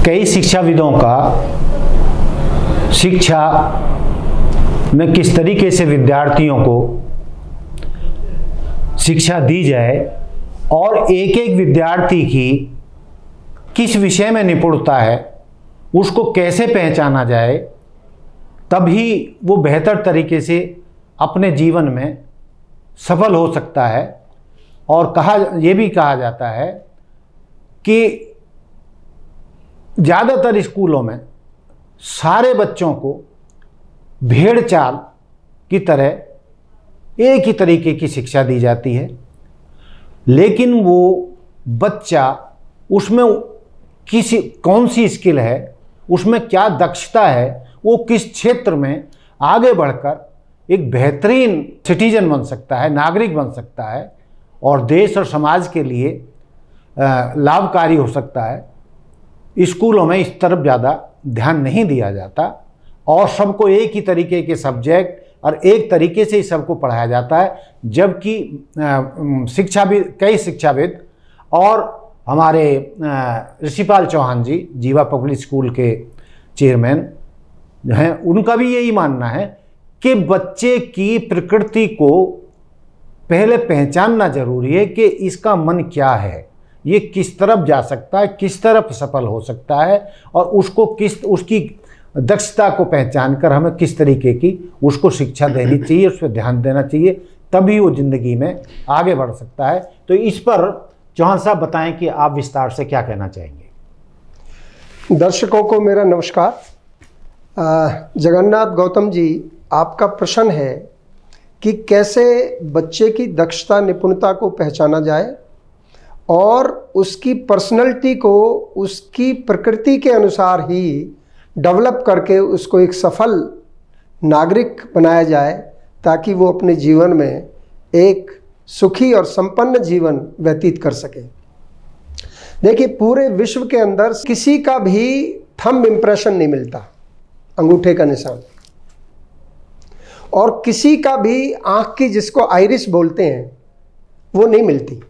कई शिक्षाविदों का शिक्षा में किस तरीके से विद्यार्थियों को शिक्षा दी जाए और एक एक विद्यार्थी की किस विषय में निपुणता है उसको कैसे पहचाना जाए, तभी वो बेहतर तरीके से अपने जीवन में सफल हो सकता है। और ये भी कहा जाता है कि ज़्यादातर स्कूलों में सारे बच्चों को भेड़ चाल की तरह एक ही तरीके की शिक्षा दी जाती है, लेकिन वो बच्चा उसमें कौन सी स्किल है, उसमें क्या दक्षता है, वो किस क्षेत्र में आगे बढ़कर एक बेहतरीन सिटीजन बन सकता है, नागरिक बन सकता है और देश और समाज के लिए लाभकारी हो सकता है। स्कूलों में इस तरफ ज़्यादा ध्यान नहीं दिया जाता और सबको एक ही तरीके के सब्जेक्ट और एक तरीके से ही सबको पढ़ाया जाता है, जबकि कई शिक्षाविद और हमारे ऋषिपाल चौहान जी जीवा पब्लिक स्कूल के चेयरमैन जो हैं, उनका भी यही मानना है कि बच्चे की प्रकृति को पहले पहचानना जरूरी है कि इसका मन क्या है, ये किस तरफ जा सकता है, किस तरफ सफल हो सकता है और उसकी दक्षता को पहचान कर हमें किस तरीके की उसको शिक्षा देनी चाहिए, उस पर ध्यान देना चाहिए, तभी वो ज़िंदगी में आगे बढ़ सकता है। तो इस पर चौहान साहब बताएं कि आप विस्तार से क्या कहना चाहेंगे। दर्शकों को मेरा नमस्कार। जगन्नाथ गौतम जी, आपका प्रश्न है कि कैसे बच्चे की दक्षता निपुणता को पहचाना जाए और उसकी पर्सनैलिटी को उसकी प्रकृति के अनुसार ही डेवलप करके उसको एक सफल नागरिक बनाया जाए, ताकि वो अपने जीवन में एक सुखी और संपन्न जीवन व्यतीत कर सके। देखिए, पूरे विश्व के अंदर किसी का भी थंब इम्प्रेशन नहीं मिलता, अंगूठे का निशान, और किसी का भी आँख की, जिसको आइरिस बोलते हैं, वो नहीं मिलती।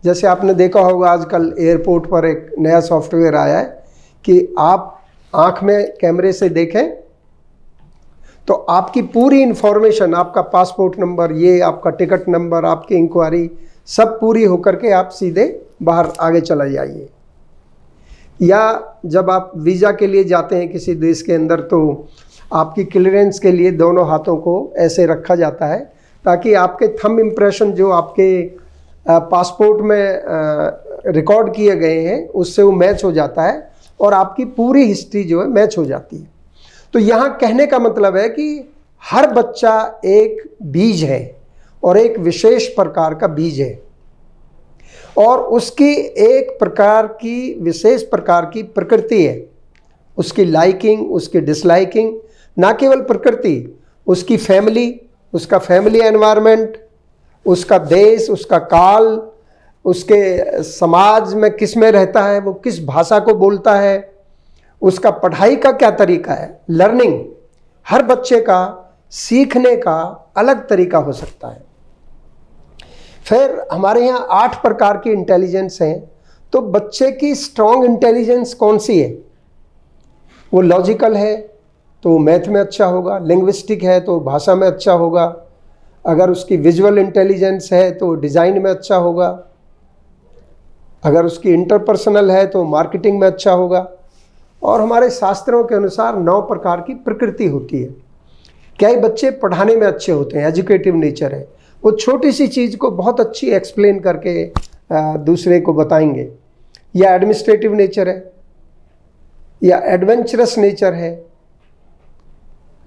जैसे आपने देखा होगा आजकल एयरपोर्ट पर एक नया सॉफ्टवेयर आया है कि आप आँख में कैमरे से देखें तो आपकी पूरी इंफॉर्मेशन, आपका पासपोर्ट नंबर, ये आपका टिकट नंबर, आपकी इंक्वायरी सब पूरी होकर के आप सीधे बाहर आगे चला जाइए। या जब आप वीज़ा के लिए जाते हैं किसी देश के अंदर, तो आपकी क्लियरेंस के लिए दोनों हाथों को ऐसे रखा जाता है ताकि आपके थंब इम्प्रेशन जो आपके पासपोर्ट में रिकॉर्ड किए गए हैं उससे वो मैच हो जाता है और आपकी पूरी हिस्ट्री जो है मैच हो जाती है। तो यहाँ कहने का मतलब है कि हर बच्चा एक बीज है और एक विशेष प्रकार का बीज है और उसकी एक प्रकार की विशेष प्रकार की प्रकृति है, उसकी लाइकिंग, उसकी डिसलाइकिंग, ना केवल प्रकृति, उसकी फैमिली, उसका फैमिली एनवायरनमेंट, उसका देश, उसका काल, उसके समाज में किस में रहता है, वो किस भाषा को बोलता है, उसका पढ़ाई का क्या तरीका है, लर्निंग। हर बच्चे का सीखने का अलग तरीका हो सकता है। फिर हमारे यहाँ 8 प्रकार की इंटेलिजेंस हैं। तो बच्चे की स्ट्रॉन्ग इंटेलिजेंस कौन सी है? वो लॉजिकल है तो मैथ में अच्छा होगा, लिंग्विस्टिक है तो भाषा में अच्छा होगा, अगर उसकी विजुअल इंटेलिजेंस है तो डिज़ाइन में अच्छा होगा, अगर उसकी इंटरपर्सनल है तो मार्केटिंग में अच्छा होगा। और हमारे शास्त्रों के अनुसार 9 प्रकार की प्रकृति होती है। कई बच्चे पढ़ाने में अच्छे होते हैं, एजुकेटिव नेचर है, वो छोटी सी चीज़ को बहुत अच्छी एक्सप्लेन करके दूसरे को बताएंगे, या एडमिनिस्ट्रेटिव नेचर है, या एडवेंचरस नेचर है,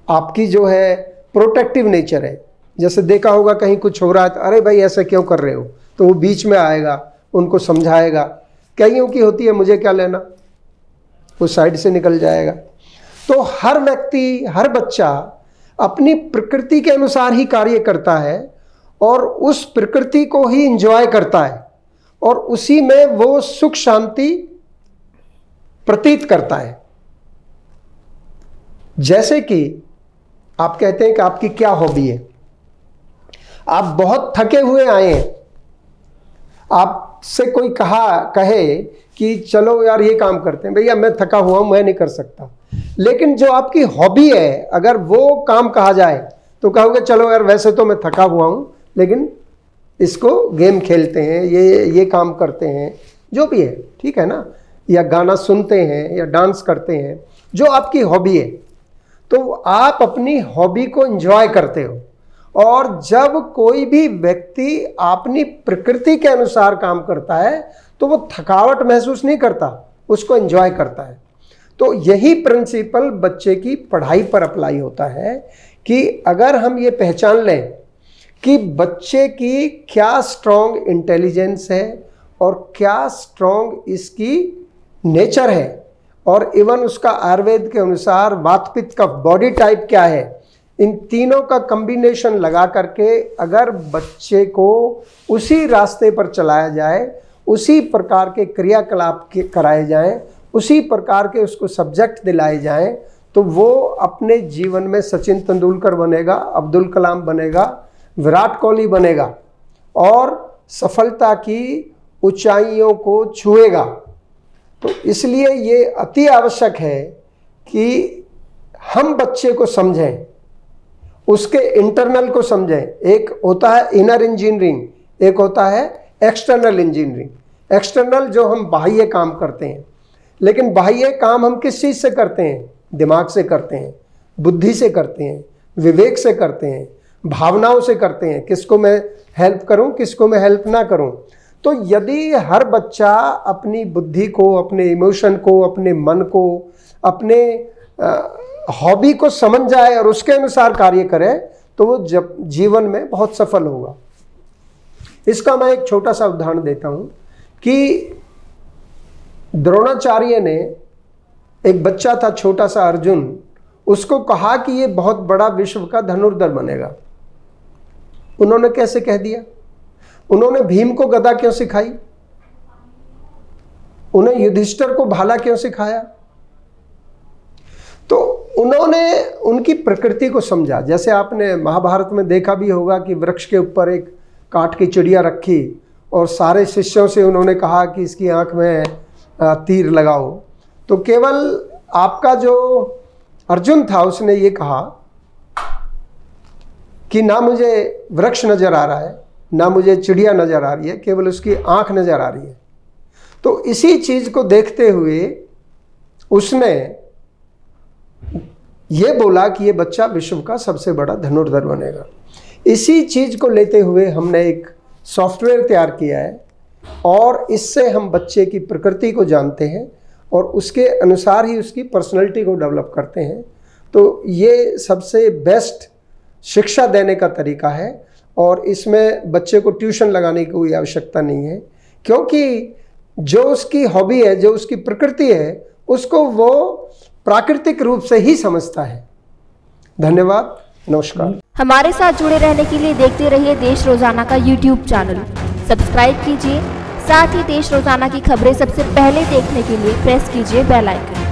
आपकी जो है प्रोटेक्टिव नेचर है। जैसे देखा होगा कहीं कुछ हो रहा है तो अरे भाई ऐसा क्यों कर रहे हो, तो वो बीच में आएगा, उनको समझाएगा। कईयों की होती है मुझे क्या लेना, वो साइड से निकल जाएगा। तो हर व्यक्ति, हर बच्चा अपनी प्रकृति के अनुसार ही कार्य करता है और उस प्रकृति को ही एंजॉय करता है और उसी में वो सुख शांति प्रतीत करता है। जैसे कि आप कहते हैं कि आपकी क्या हॉबी है, आप बहुत थके हुए आए हैं, आपसे कोई कहे कि चलो यार ये काम करते हैं, भैया मैं थका हुआ हूँ, मैं नहीं कर सकता। लेकिन जो आपकी हॉबी है, अगर वो काम कहा जाए तो कहोगे चलो यार वैसे तो मैं थका हुआ हूँ, लेकिन इसको गेम खेलते हैं, ये काम करते हैं, जो भी है, ठीक है ना, या गाना सुनते हैं या डांस करते हैं, जो आपकी हॉबी है, तो आप अपनी हॉबी को एंजॉय करते हो। और जब कोई भी व्यक्ति अपनी प्रकृति के अनुसार काम करता है तो वो थकावट महसूस नहीं करता, उसको एंजॉय करता है। तो यही प्रिंसिपल बच्चे की पढ़ाई पर अप्लाई होता है कि अगर हम ये पहचान लें कि बच्चे की क्या स्ट्रॉन्ग इंटेलिजेंस है और क्या स्ट्रॉन्ग इसकी नेचर है, और इवन उसका आयुर्वेद के अनुसार वात पित्त का बॉडी टाइप क्या है, इन तीनों का कॉम्बिनेशन लगा करके अगर बच्चे को उसी रास्ते पर चलाया जाए, उसी प्रकार के क्रियाकलाप कराए जाएं, उसी प्रकार के उसको सब्जेक्ट दिलाए जाएं, तो वो अपने जीवन में सचिन तेंदुलकर बनेगा, अब्दुल कलाम बनेगा, विराट कोहली बनेगा और सफलता की ऊंचाइयों को छुएगा। तो इसलिए ये अति आवश्यक है कि हम बच्चे को समझें, उसके इंटरनल को समझें। एक होता है इनर इंजीनियरिंग, एक होता है एक्सटर्नल इंजीनियरिंग। एक्सटर्नल जो हम बाह्य काम करते हैं, लेकिन बाह्य काम हम किस चीज़ से करते हैं? दिमाग से करते हैं, बुद्धि से करते हैं, विवेक से करते हैं, भावनाओं से करते हैं, किसको मैं हेल्प करूं, किसको मैं हेल्प ना करूं। तो यदि हर बच्चा अपनी बुद्धि को, अपने इमोशन को, अपने मन को, अपने हॉबी को समझ जाए और उसके अनुसार कार्य करे, तो वो जब जीवन में बहुत सफल होगा। इसका मैं एक छोटा सा उदाहरण देता हूं कि द्रोणाचार्य ने, एक बच्चा था छोटा सा अर्जुन, उसको कहा कि ये बहुत बड़ा विश्व का धनुर्धर बनेगा। उन्होंने कैसे कह दिया? उन्होंने भीम को गदा क्यों सिखाई? उन्हें युधिष्ठिर को भाला क्यों सिखाया? तो उन्होंने उनकी प्रकृति को समझा। जैसे आपने महाभारत में देखा भी होगा कि वृक्ष के ऊपर एक काठ की चिड़िया रखी और सारे शिष्यों से उन्होंने कहा कि इसकी आंख में तीर लगाओ। तो केवल आपका जो अर्जुन था उसने ये कहा कि ना मुझे वृक्ष नजर आ रहा है, ना मुझे चिड़िया नजर आ रही है, केवल उसकी आंख नजर आ रही है। तो इसी चीज को देखते हुए उसने ये बोला कि ये बच्चा विश्व का सबसे बड़ा धनुर्धर बनेगा। इसी चीज को लेते हुए हमने एक सॉफ्टवेयर तैयार किया है और इससे हम बच्चे की प्रकृति को जानते हैं और उसके अनुसार ही उसकी पर्सनैलिटी को डेवलप करते हैं। तो ये सबसे बेस्ट शिक्षा देने का तरीका है और इसमें बच्चे को ट्यूशन लगाने की कोई आवश्यकता नहीं है, क्योंकि जो उसकी हॉबी है, जो उसकी प्रकृति है, उसको वो प्राकृतिक रूप से ही समझता है। धन्यवाद, नमस्कार। हमारे साथ जुड़े रहने के लिए देखते रहिए देश रोजाना का YouTube चैनल, सब्सक्राइब कीजिए। साथ ही देश रोजाना की खबरें सबसे पहले देखने के लिए प्रेस कीजिए बेल आइकन।